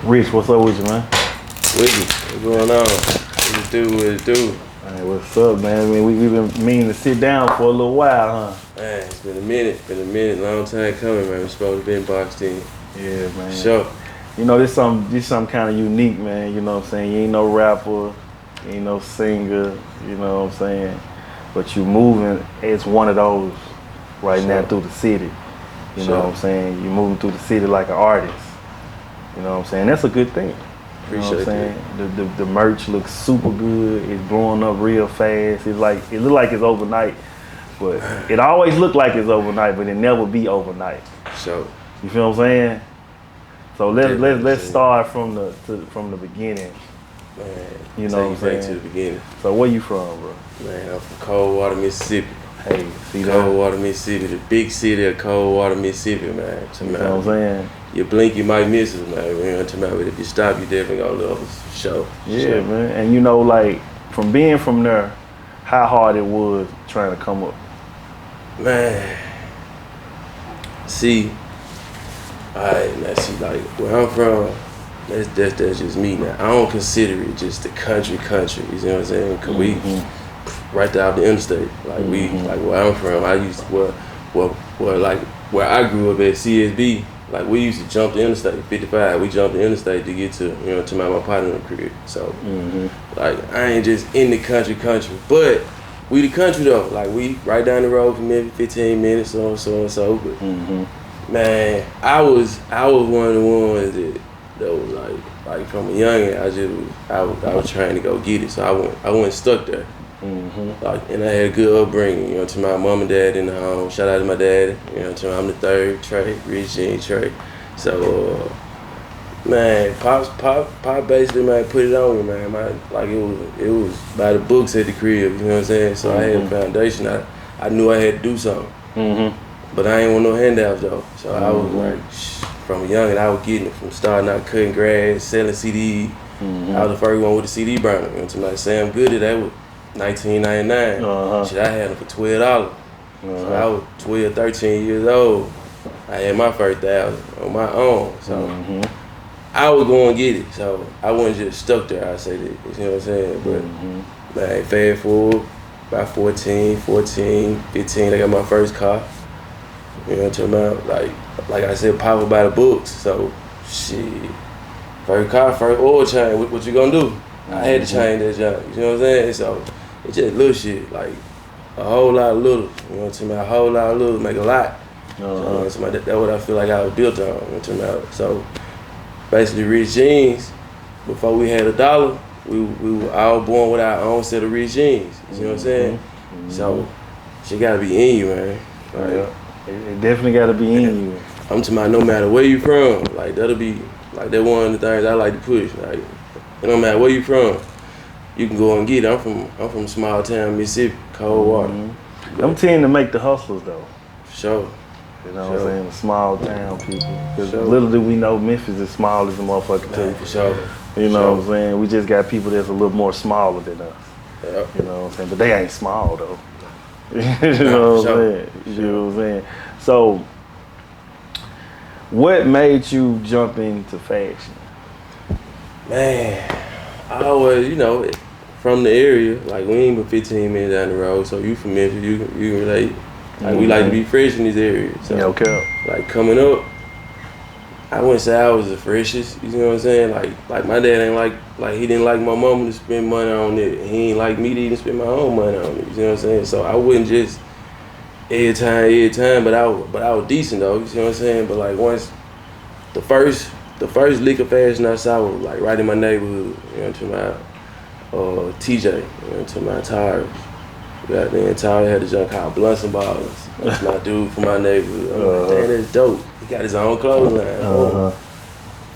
Rich, what's up with you, man? Wiggy, what's going on? What it do? Hey, what's up, man? I mean, we've been meaning to sit down for a little while, huh? Man, it's been a minute, long time coming, man. We're supposed to be boxed in. Yeah, man. Sure. You know, this something kind of unique, man. You know what I'm saying? You ain't no rapper, you ain't no singer, you know what I'm saying? But you moving as one of those right now through the city. You know what I'm saying? You moving through the city like an artist. You know what I'm saying? That's a good thing. You know what I'm saying? The merch looks super good. It's blowing up real fast. It look like it's overnight, but it always look like it's overnight, but it never be overnight. So you feel what I'm saying? So let's start from the beginning. Man, you know what I'm saying? Back to the beginning. So where you from, bro? Man, I'm from ColdWater, Mississippi. Hey, see that? ColdWater, Mississippi, the big city of ColdWater, Mississippi, man. You know what I'm saying? You blink, you might miss us, man. You know what I'm But if you stop, you definitely gonna love us for sure. Yeah, man. And you know, like from being from there, how hard it was trying to come up. Man, see, now see, like where I'm from, that's just me now. I don't consider it just the country. You know what I'm saying? Cause we right there off the interstate. Like we, like where I'm from, I used to like where I grew up at CSB. Like we used to jump the interstate, 55. We jumped the interstate to get to to my partner crib. So like I ain't just in the country, but we the country though. Like we right down the road from maybe 15 minutes or so. But man, I was one of the ones that was like from a youngin', I was trying to go get it. So I went stuck there. Like, and I had a good upbringing, to my mom and dad in the home. Shout out to my dad, to I'm the third, Trey, Rich Jean, Trey. So, man, Pop basically, man, put it on me, man. Like it was by the books at the crib, you know what I'm saying? So I had a foundation. I knew I had to do something. But I ain't want no handouts though. So I was like, from a youngin', I was getting it from starting out cutting grass, selling CD. I was the first one with a CD burner. To my Sam Goody, that was $19.99. Shit, I had them for $12. So I was 12, 13 years old. I had my first 1,000 on my own. So I was going to get it. So I wasn't just stuck there, I say that. You know what I'm saying? But man, fast forward, about 14, 15, I got my first car. You know what I'm talking about? Like I said, Papa by the books. So shit. First car, first oil change, what you gonna do? I had to change that junk, you know what I'm saying? So it's just little shit, like a whole lot of little, you know what I'm talking about? A whole lot of little make a lot. So, that's what I feel like I was built on, you know what I'm talking about? So basically Rich Jeans, before we had $1, we were all born with our own set of Rich Jeans, you know what I'm saying? So she gotta be in you, man. Like, it definitely gotta be in you. I'm talking about no matter where you from, like that'll be, like that one of the things I like to push, like it don't matter where you from, you can go and get it. I'm from small town Mississippi, ColdWater. Them tend to make the hustlers though. Sure. You know what I'm saying? The small town people. Because little do we know Memphis is small as a motherfucker too. For sure. You know what I'm saying? We just got people that's a little more smaller than us. Yep. You know what I'm saying? But they ain't small though. You know what I'm saying? You know what I'm saying? So what made you jump into fashion? Man, I always, from the area, like we ain't but 15 minutes down the road, so you from Memphis, you can relate. Like we like to be fresh in this area. So like coming up, I wouldn't say I was the freshest, you know what I'm saying? Like my dad ain't like he didn't like my mama to spend money on it. And he ain't like me to even spend my own money on it, you know what I'm saying? So I wouldn't just every time, but I was decent though, you know what I'm saying? But like once the first lick of fashion I saw was like right in my neighborhood, you know, to my TJ, you know, to my tires. Goddamn Tyler had a junk called Blunts and Ballers. That's my dude from my neighborhood. I'm like, damn, that's dope. He got his own clothing line.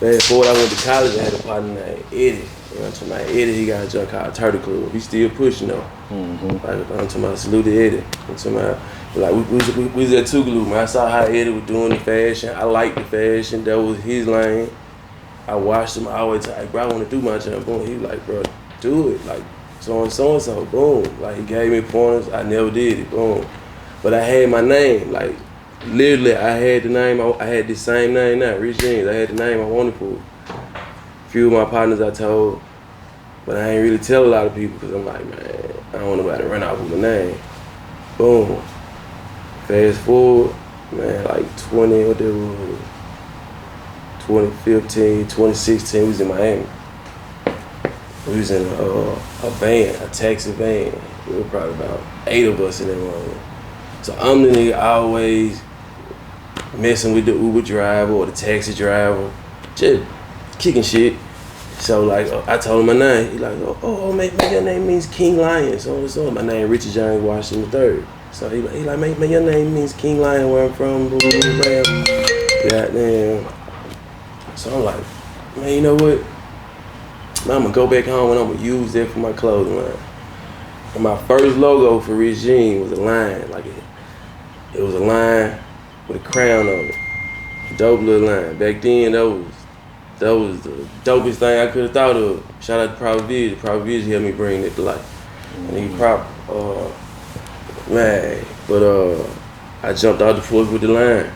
Fast forward, I went to college and had a partner named Eddie. You know, to my Eddie, he got a junk called Turtle Club. He still pushing though. Like, I'm to my salute to Eddie. To my, like we was at Tougaloo, man. I saw how Eddie was doing the fashion. I liked the fashion. That was his lane. I watched him. I always like, bro, I want to do my jump. Boom. He was like, bro, do it. Like, so, boom. Like, he gave me pointers. I never did it. Boom. But I had my name. Like, literally, I had the name. I had the same name now, Rich Jeans. I had the name I wanted for it. few of my partners I told, but I ain't really tell a lot of people because I'm like, man, I don't want nobody to run off with my name. Boom. Fast forward, man, like 2015, 2016, we was in Miami. We was in a van, a taxi van. We were probably about 8 of us in that one. So I'm the nigga always messing with the Uber driver or the taxi driver, just kicking shit. So like, I told him my name. He like, oh, man, your name means King Lion. So my name Richard James Washington III. So he like, man, your name means King Lion, where I'm from, blah, blah, blah. Goddamn. So I'm like, man, you know what? I'm gonna go back home and I'm gonna use that for my clothing line. And my first logo for Rich Jean was a line, like it was a line with a crown on it. Dope little line. Back then, that was the dopest thing I could have thought of. Shout out to Private Vision. Private Vision helped me bring that to life. And he I jumped out the force with the line.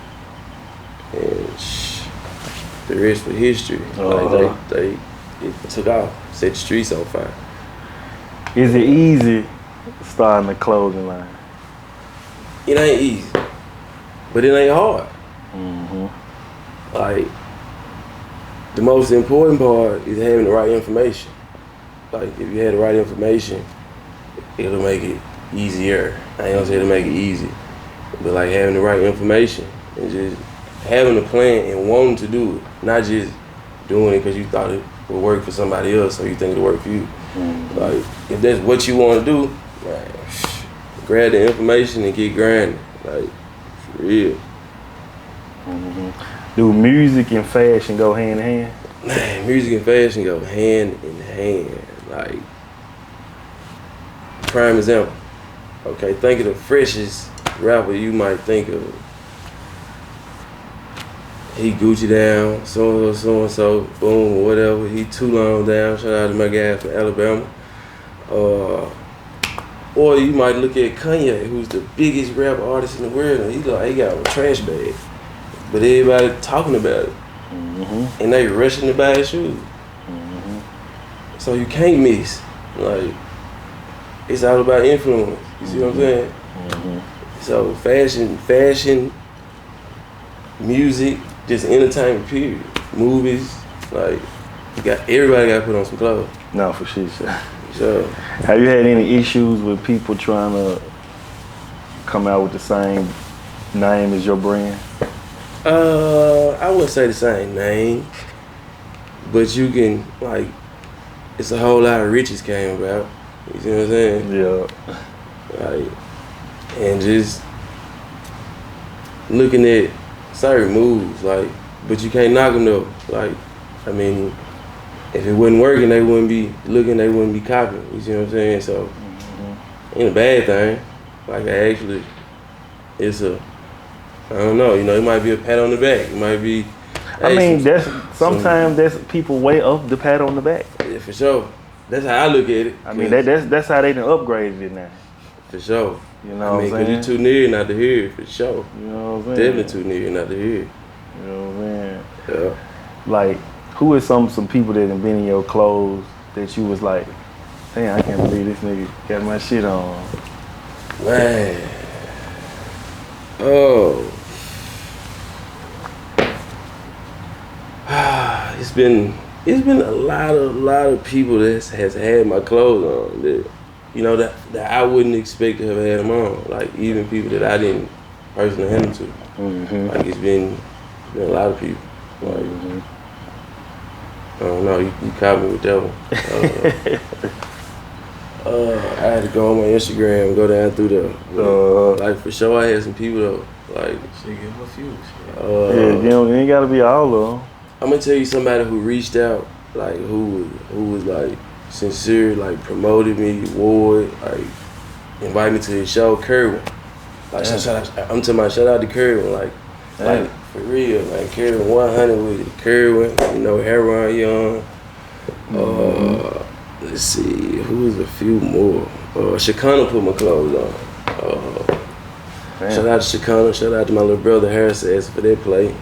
And the rest was history. Like it took off, set the streets on fire. Is it easy starting a clothing line? It ain't easy, but it ain't hard. Mm-hmm. Like, the most important part is having the right information. Like, if you have the right information, it'll make it easier. I ain't gonna say it'll make it easy, but like having the right information and just having a plan and wanting to do it, not just doing it because you thought it would work for somebody else or you think it'll work for you. Mm-hmm. Like, if that's what you want to do, like, grab the information and get grinding. Like, for real. Mm-hmm. Do music and fashion go hand in hand? Man, music and fashion go hand in hand. Like, prime example. Okay, think of the freshest rapper you might think of. He Gucci down, so and so, boom, whatever. He Too Long down. Shout out to my guy from Alabama. Or you might look at Kanye, who's the biggest rap artist in the world, and he got a trash bag, but everybody talking about it, mm-hmm. and they rushing to buy his shoes. Mm-hmm. So you can't miss. Like, it's all about influence. You see what I'm saying? Mm-hmm. So fashion, music, just entertainment, period. Movies, like, everybody got to put on some clothes. No, for sure. Sure. Have you had any issues with people trying to come out with the same name as your brand? I wouldn't say the same name, but you can, like, it's a whole lot of riches came about. You see what I'm saying? Yeah. Like, and just looking at certain moves, like, but you can't knock them though. Like, I mean, if it wasn't working, they wouldn't be looking, they wouldn't be copying. You see what I'm saying? So, mm-hmm. Ain't a bad thing. Like, actually, it's I don't know, it might be a pat on the back. It might be. I mean, sometimes that's people way up the pat on the back. Yeah, for sure. That's how I look at it. I mean, that's how they done upgraded it now. For sure. You know what I'm saying? Because you're too near not to hear it, for sure. You know what I'm saying? Definitely too near not to hear it. You know what I'm saying? Yeah. Like, who is some people that have been in your clothes that you was like, damn, I can't believe this nigga got my shit on? Man. Oh. It's been a lot of people that has had my clothes on that, that I wouldn't expect to have had them on. Like, even people that I didn't personally hand them to. Mm-hmm. Like, it's been a lot of people. Like, mm-hmm. I don't know, you caught me with that one. I had to go on my Instagram and go down through there. Like, for sure, I had some people though. Like, give him a few. You ain't gotta be all of them. I'm gonna tell you somebody who reached out, like, who was like sincere, like, promoted me, Ward, like, invited me to his show, Kerwin. Like, I'm talking about, shout out to Kerwin, like for real, like, Kerwin 100 with it. Kerwin, Heron Young. Let's see, who was a few more? Shakana put my clothes on. Shout out to Shakana, shout out to my little brother Harris for that play.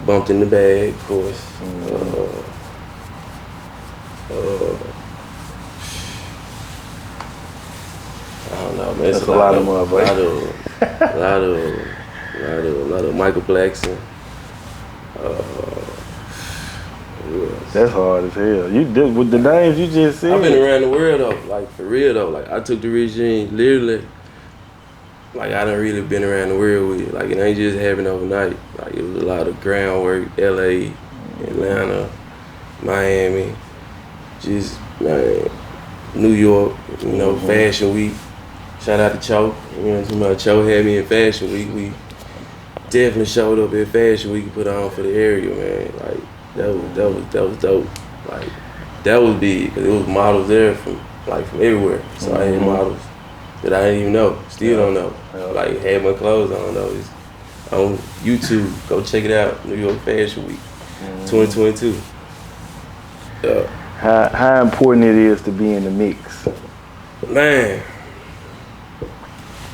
bumped in the bag, of course. I don't know, man. It's That's a lot of motherfuckers. A lot of Michael Blackson. That's hard as hell. You did with the names you just said. I've been around the world though, like for real though. Like I took the Rich Jeans literally. Like I done really been around the world with it. Like it ain't just happened overnight. Like it was a lot of groundwork. LA, Atlanta, Miami, just man, New York. You know, Fashion Week. Shout out to Cho. You know what I'm talking about? Cho had me in Fashion Week. We definitely showed up at Fashion Week and put on for the area, man. Like that was dope. Like that was big because it was models there from everywhere. So I had models that I didn't even know, still don't know. Like had my clothes on though. It's on YouTube. Go check it out. New York Fashion Week, 2022. How important it is to be in the mix? Man,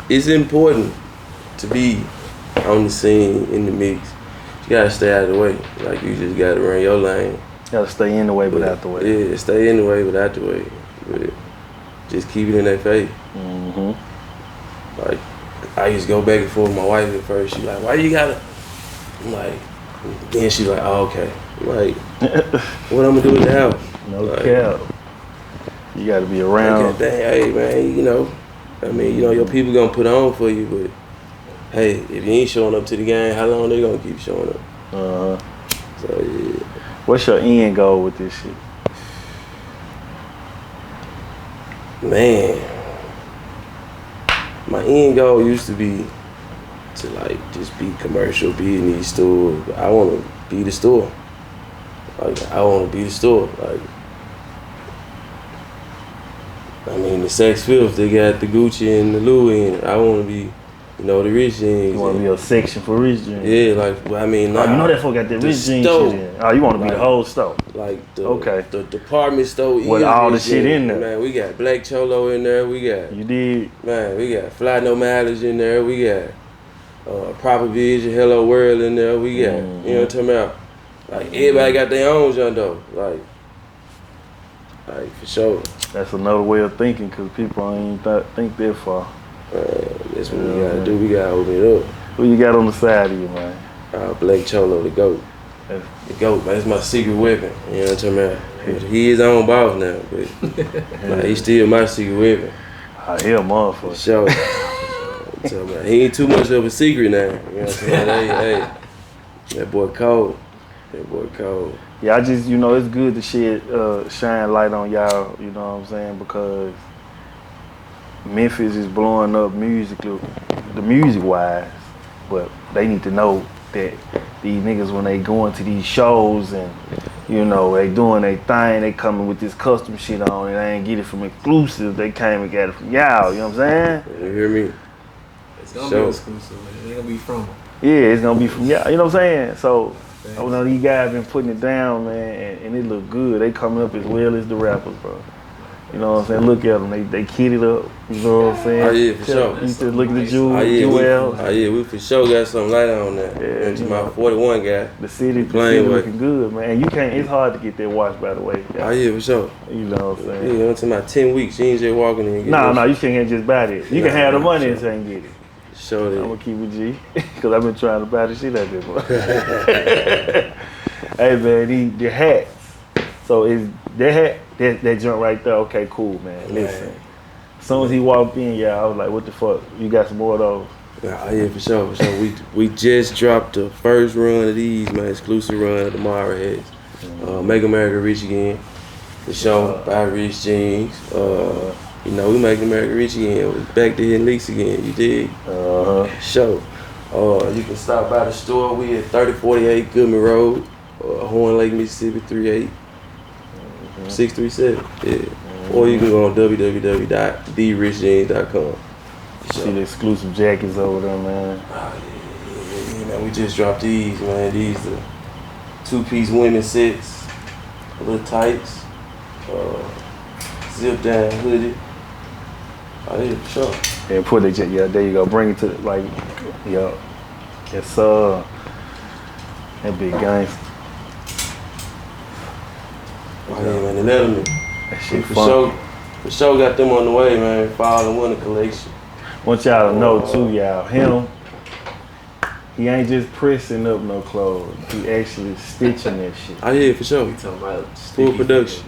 it's important to be on the scene, in the mix. You gotta stay out of the way. Like you just gotta run your lane. Gotta stay in the way, but out the way. Yeah, stay in the way, but out the way. But just keep it in their face. Like I used to go back and forth with my wife at first. She like, why you gotta? I'm like, then she like, oh, okay. I'm like, what I'm gonna do with the house? No like, cap. You gotta be around. Like, hey man, you know, I mean, you know, your people gonna put on for you, but hey, if you ain't showing up to the game, how long they gonna keep showing up? So yeah. What's your end goal with this shit? Man, my end goal used to be to like just be commercial, be in these stores. But I wanna be the store. Like I wanna be the store. Like I mean the Saks Fifth, they got the Gucci and the Louis in it. I wanna be, you know, the Rich Jeans. You wanna be a section for Rich Jeans? Yeah, like I mean, you know that folk got that Rich Jeans shit in. Oh, you wanna be the whole store? Like the department store with all the shit in there. Man, we got Black Cholo in there. We got you did. Man, we got Fly No Mileage in there. We got Proper Vision, Hello World in there. We got you know what I'm talking about. Like everybody got their own John Doe. Like for sure. That's another way of thinking because people ain't think that far. That's what we gotta do. We gotta open it up. Who you got on the side of you, man? Black Cholo, the GOAT. The GOAT, man. That's my secret weapon. You know what I'm talking about? He is own boss now, but like, he's still my secret weapon. I hear motherfucker. For sure. So, he ain't too much of a secret now. You know what I'm saying? Hey, that boy cold. That boy cold. Yeah, I just, you know, it's good to shine light on y'all, you know what I'm saying, because Memphis is blowing up musically, the music-wise, but they need to know that these niggas, when they go into these shows and, you know, they doing their thing, they coming with this custom shit on, and they ain't get it from exclusive, they came and got it from y'all, you know what I'm saying? You hear me? It's gonna be exclusive, it ain't gonna be from them. Yeah, it's gonna be from y'all, you know what I'm saying? So, I know these guys been putting it down, man, and it look good. They coming up as well as the rappers, bro. You know what I'm saying? Look at them. They kitted up. You know what I'm saying? Oh, yeah, for sure. You said look at the jewel. We for sure got some light on that. Yeah, you know, my 41 guy. The city looking good, man. You can't. It's hard to get that watch, by the way. Oh yeah, for sure. You know what I'm saying? Yeah, I'm talking about 10 weeks. You ain't just walking in and get No, you can't just buy it. You can have the money and say get it. Show that. I'm gonna keep it G, because I've been trying to buy the shit out there. Hey man, the hats. So is that hat that jump right there? Okay, cool, man. Listen. As soon as he walked in, I was like, what the fuck? You got some more of those? Yeah, for sure. We just dropped the first run of these, man, exclusive run of the Mara hats. Make America Rich Again. For sure, buy Rich Jeans. You know, we make America Rich again. We back to hitting leaks again, you dig? Sure. You can stop by the store. We at 3048 Goodman Road, Horn Lake, Mississippi, 38637. Yeah. Or you can go on www.therichjeans.com. See the exclusive jackets over there, man. Yeah, man. We just dropped these, man. These the two-piece women's sets, little tights, zip down hoodie. Oh yeah, for sure. And put it, there you go. Bring it to yes sir. That big gangster. Oh, yeah, man, the element. That shit For funky. sure got them on the way, man. Fall and winter collection. Want y'all to know too, y'all. Him, he ain't just pressing up no clothes. He actually stitching that shit. Oh yeah, for sure. We talking about Full production.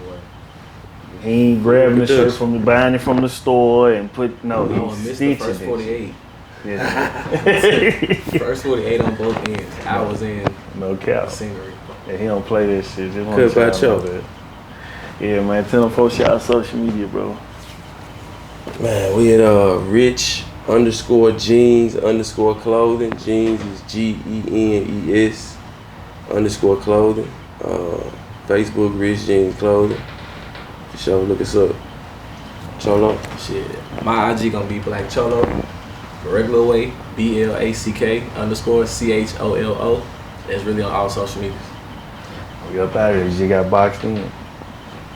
He ain't grabbing the shirt Production. buying it from the store and put I he's missed stitching the first it. 48. Yeah. First 48 on both ends. I was in No cap. scenery. Yeah, he don't play that shit. Just want Cut by y'all to know Cho. that. Yeah, man. Tell them folks y'all social media, bro. Man, we at rich_jeans_clothing. Jeans is GENES_clothing. Facebook Rich Jeans Clothing. For sure, look us up. Cholo. Shit. My IG gonna be Black Cholo. The regular way, BLACK_CHOLO. That's really on all social medias. We up out here. You just got boxed in.